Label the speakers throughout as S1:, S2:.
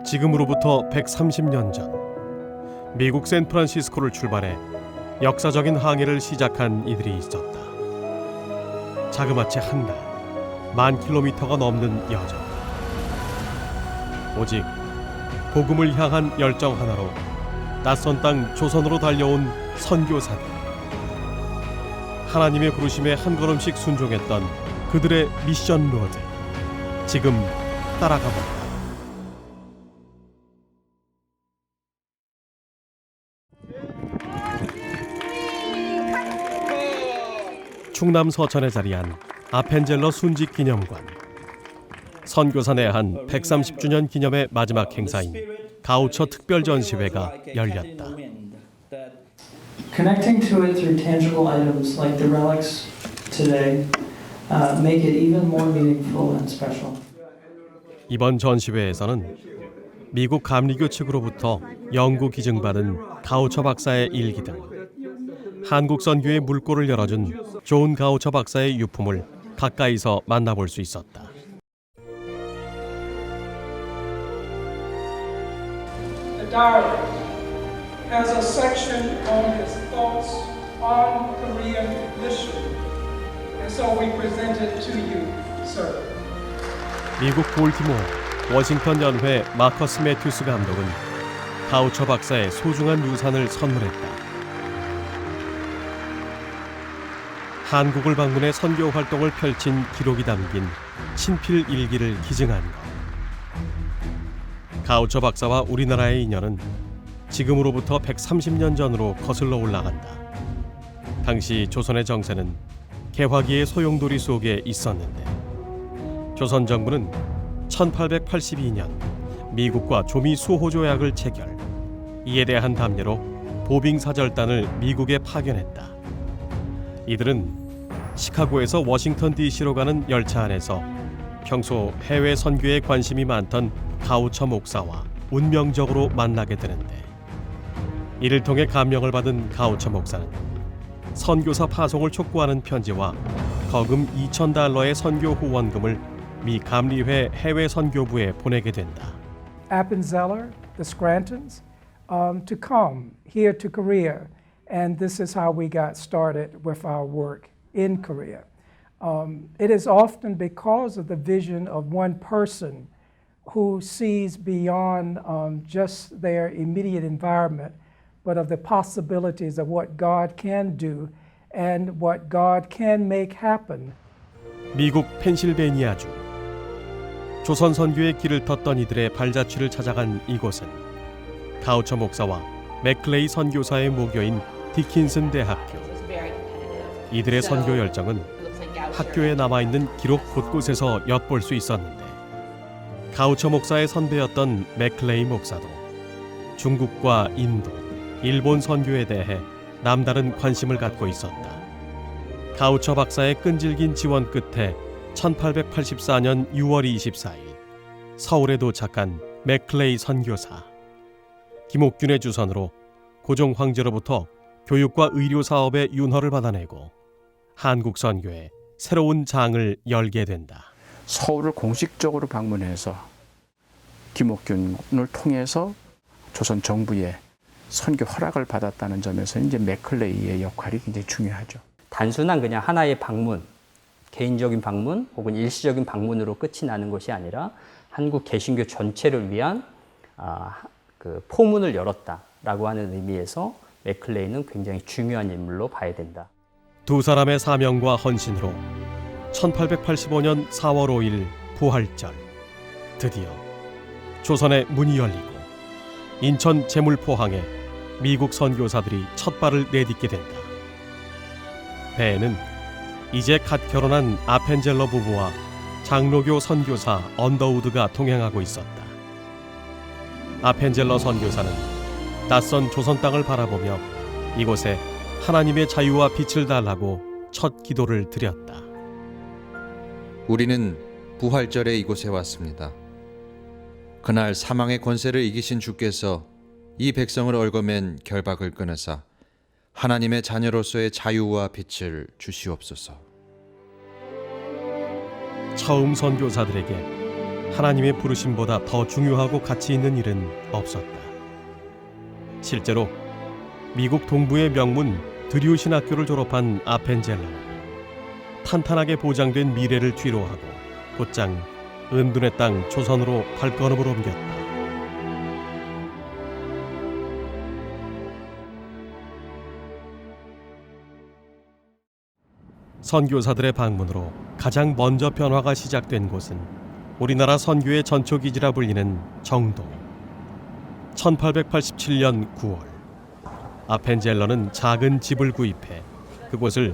S1: 지금으로부터 130년 전 미국 샌프란시스코를 출발해 역사적인 항해를 시작한 이들이 있었다. 자그마치 한 달, 10,000km가 넘는 여정. 오직 복음을 향한 열정 하나로 낯선 땅 조선으로 달려온 선교사들. 하나님의 부르심에 한 걸음씩 순종했던 그들의 미션 로드. 지금 따라가 볼까? 충남 서천에 자리한 아펜젤러 순직 기념관. 선교사 내한 130주년 기념의 마지막 행사인 가우처 특별 전시회가 열렸다.
S2: Connecting to it through tangible items like the relics today make it even more meaningful and special.
S1: 이번 전시회에서는 미국 감리교 측으로부터 영구 기증받은 가우처 박사의 일기 등 한국 선교의 물꼬를 열어준 존 가우처 박사의 유품을 가까이서 만나볼 수 있었다.
S3: The diary has a section on his thoughts on Korean mission, and so we present it to you, sir.
S1: 미국 볼티모어 워싱턴 연회 마커스 매튜스 감독은 가우처 박사의 소중한 유산을 선물했다. 한국을 방문해 선교 활동을 펼친 기록이 담긴 친필 일기를 기증한 것. 가우처 박사와 우리나라의 인연은 지금으로부터 130년 전으로 거슬러 올라간다. 당시 조선의 정세는 개화기의 소용돌이 속에 있었는데 조선 정부는 1882년 미국과 조미 수호 조약을 체결. 이에 대한 담례로 보빙사절단을 미국에 파견했다. 이들은 시카고에서 워싱턴 DC로 가는 열차 안에서 평소 해외 선교에 관심이 많던 가우처 목사와 운명적으로 만나게 되는데, 이를 통해 감명을 받은 가우처 목사는 선교사 파송을 촉구하는 편지와 거금 $2,000의 선교 후원금을 미 감리회 해외 선교부에 보내게 된다.
S3: Appenzeller, the Scrantons, to come here to Korea, and this is how we got started with our work in Korea. It is often because of the vision of one person who sees beyond just their immediate environment, but of the possibilities of what God can do and what God can make happen.
S1: 미국 펜실베니아주. 조선 선교의 길을 텄던 이들의 발자취를 찾아간 이곳은 가우처 목사와 맥클레이 선교사의 모교인 디킨슨 대학교. 이들의 선교 열정은 학교에 남아있는 기록 곳곳에서 엿볼 수 있었는데, 가우처 목사의 선배였던 맥클레이 목사도 중국과 인도, 일본 선교에 대해 남다른 관심을 갖고 있었다. 가우처 박사의 끈질긴 지원 끝에 1884년 6월 24일 서울에 도착한 맥클레이 선교사. 김옥균의 주선으로 고종 황제로부터 교육과 의료 사업의 윤허를 받아내고 한국 선교에 새로운 장을 열게 된다.
S4: 서울을 공식적으로 방문해서 김옥균을 통해서 조선 정부의 선교 허락을 받았다는 점에서 이제 맥클레이의 역할이 굉장히 중요하죠.
S5: 단순한 그냥 하나의 방문, 개인적인 방문 혹은 일시적인 방문으로 끝이 나는 것이 아니라 한국 개신교 전체를 위한 그 포문을 열었다라고 하는 의미에서 맥클레이는 굉장히 중요한 인물로 봐야 된다.
S1: 두 사람의 사명과 헌신으로 1885년 4월 5일 부활절, 드디어 조선의 문이 열리고 인천 제물포항에 미국 선교사들이 첫 발을 내딛게 된다. 배에는 이제 갓 결혼한 아펜젤러 부부와 장로교 선교사 언더우드가 동행하고 있었다. 아펜젤러 선교사는 낯선 조선 땅을 바라보며 이곳에 하나님의 자유와 빛을 달라고 첫 기도를 드렸다.
S6: 우리는 부활절에 이곳에 왔습니다. 그날 사망의 권세를 이기신 주께서 이 백성을 얽어맨 결박을 끊으사 하나님의 자녀로서의 자유와 빛을 주시옵소서.
S1: 처음 선교사들에게 하나님의 부르심보다 더 중요하고 가치 있는 일은 없었다. 실제로 미국 동부의 명문 드류 신학교를 졸업한 아펜젤러는 탄탄하게 보장된 미래를 뒤로하고 곧장 은둔의 땅 조선으로 발걸음을 옮겼다. 선교사들의 방문으로 가장 먼저 변화가 시작된 곳은 우리나라 선교의 전초기지라 불리는 정동. 1887년 9월 아펜젤러는 작은 집을 구입해 그곳을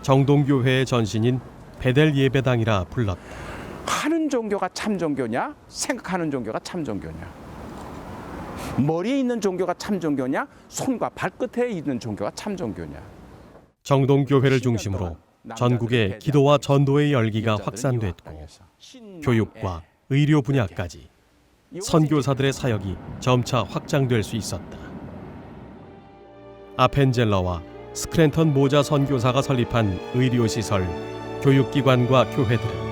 S1: 정동교회의 전신인 베델 예배당이라 불렀다.
S4: 하는 종교가 참 종교냐? 생각하는 종교가 참 종교냐? 머리에 있는 종교가 참 종교냐? 손과 발끝에 있는 종교가 참 종교냐?
S1: 정동교회를 중심으로 전국에 기도와 전도의 열기가 확산됐고 교육과 의료 분야까지 선교사들의 사역이 점차 확장될 수 있었다. 아펜젤러와 스크랜턴 모자 선교사가 설립한 의료시설, 교육기관과 교회들은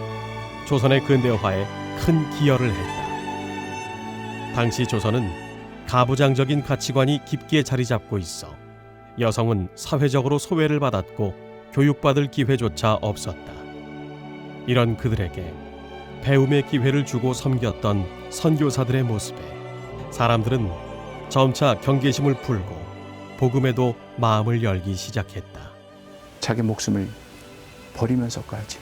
S1: 조선의 근대화에 큰 기여를 했다. 당시 조선은 가부장적인 가치관이 깊게 자리 잡고 있어 여성은 사회적으로 소외를 받았고 교육받을 기회조차 없었다. 이런 그들에게 배움의 기회를 주고 섬겼던 선교사들의 모습에 사람들은 점차 경계심을 풀고 복음에도 마음을 열기 시작했다.
S4: 자기 목숨을 버리면서까지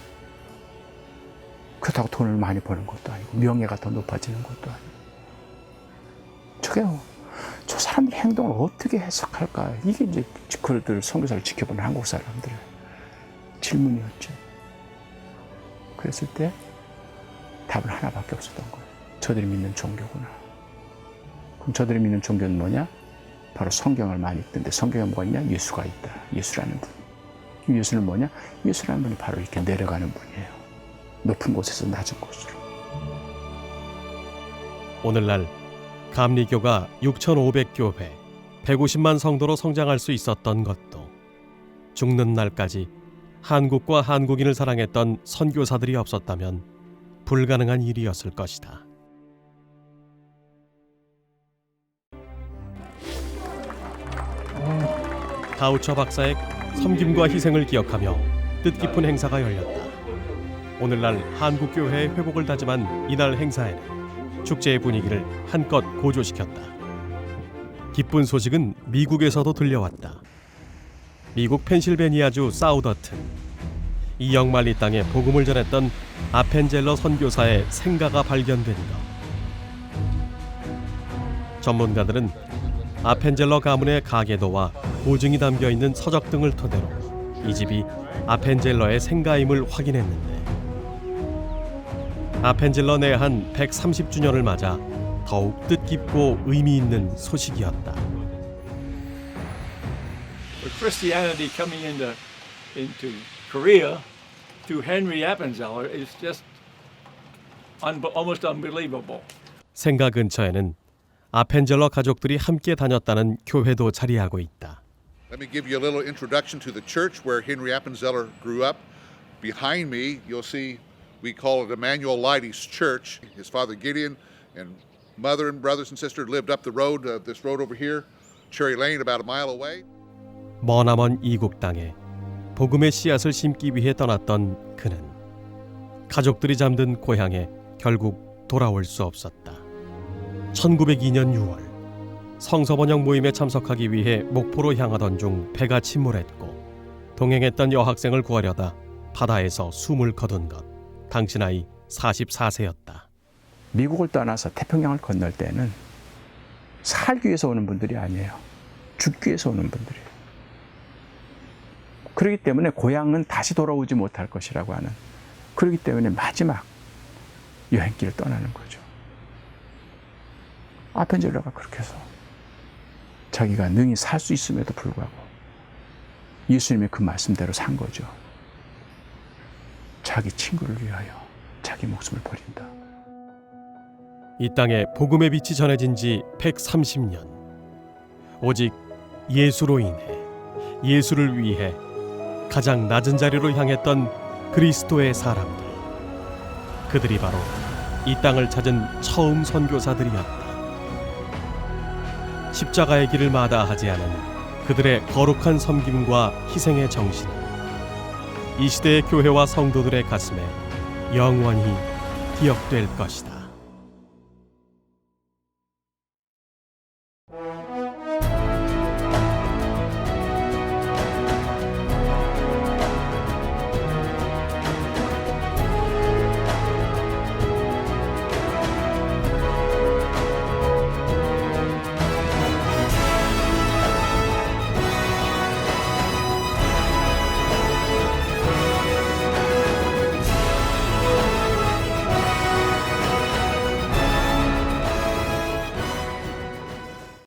S4: 그렇다고 돈을 많이 버는 것도 아니고 명예가 더 높아지는 것도 아니고 저게요. 저 사람들의 행동을 어떻게 해석할까? 이게 이제 그들 선교사를 지켜보는 한국 사람들의 질문이었죠. 그랬을 때 답은 하나밖에 없었던 거예요. 저들이 믿는 종교구나. 그럼 저들이 믿는 종교는 뭐냐? 바로 성경을 많이 읽던데 성경에 뭐가 있냐? 예수가 있다. 예수라는 분. 예수는 뭐냐? 예수라는 분이 바로 이렇게 내려가는 분이에요. 높은 곳에서 낮은 곳으로.
S1: 오늘날 감리교가 6,500교회, 150만 성도로 성장할 수 있었던 것도 죽는 날까지 한국과 한국인을 사랑했던 선교사들이 없었다면 불가능한 일이었을 것이다. 가우처 박사의 섬김과 희생을 기억하며 뜻깊은 행사가 열렸다. 오늘날 한국교회의 회복을 다짐한 이날 행사에는 축제의 분위기를 한껏 고조시켰다. 기쁜 소식은 미국에서도 들려왔다. 미국 펜실베니아주 사우더튼, 이영만리 땅에 복음을 전했던 아펜젤러 선교사의 생가가 발견된 것. 전문가들은 아펜젤러 가문의 가계도와 보증이 담겨있는 서적 등을 토대로 이 집이 아펜젤러의 생가임을 확인했는데 아펜젤러 내한 130주년을 맞아 더욱 뜻깊고 의미 있는 소식이었다.
S7: Christianity coming into Korea through Henry Appenzeller is just almost unbelievable.
S1: 생가 근처에는 아펜젤러 가족들이 함께 다녔다는 교회도 자리하고 있다.
S8: Let me give you a little introduction to the church where Henry Appenzeller grew up. Behind me, you'll see we call it Emmanuel Leidy's church. His father Gideon and mother and brothers and sisters lived up the road, this road over here, Cherry Lane, about a mile away.
S1: 머나먼 이국 땅에 복음의 씨앗을 심기 위해 떠났던 그는 가족들이 잠든 고향에 결국 돌아올 수 없었다. 1902년 6월 성서번역 모임에 참석하기 위해 목포로 향하던 중 배가 침몰했고 동행했던 여학생을 구하려다 바다에서 숨을 거둔 것. 당시 나이 44세였다.
S4: 미국을 떠나서 태평양을 건널 때는 살기 위해서 오는 분들이 아니에요. 죽기 위해서 오는 분들이에요. 그렇기 때문에 고향은 다시 돌아오지 못할 것이라고 하는, 그렇기 때문에 마지막 여행길을 떠나는 거죠. 아펜젤러가 그렇게 해서 자기가 능히 살 수 있음에도 불구하고 예수님의 그 말씀대로 산 거죠. 자기 친구를 위하여 자기 목숨을 버린다.
S1: 이 땅에 복음의 빛이 전해진 지 130년. 오직 예수로 인해, 예수를 위해 가장 낮은 자리로 향했던 그리스도의 사람들. 그들이 바로 이 땅을 찾은 처음 선교사들이었다. 십자가의 길을 마다하지 않은 그들의 거룩한 섬김과 희생의 정신, 이 시대의 교회와 성도들의 가슴에 영원히 기억될 것이다.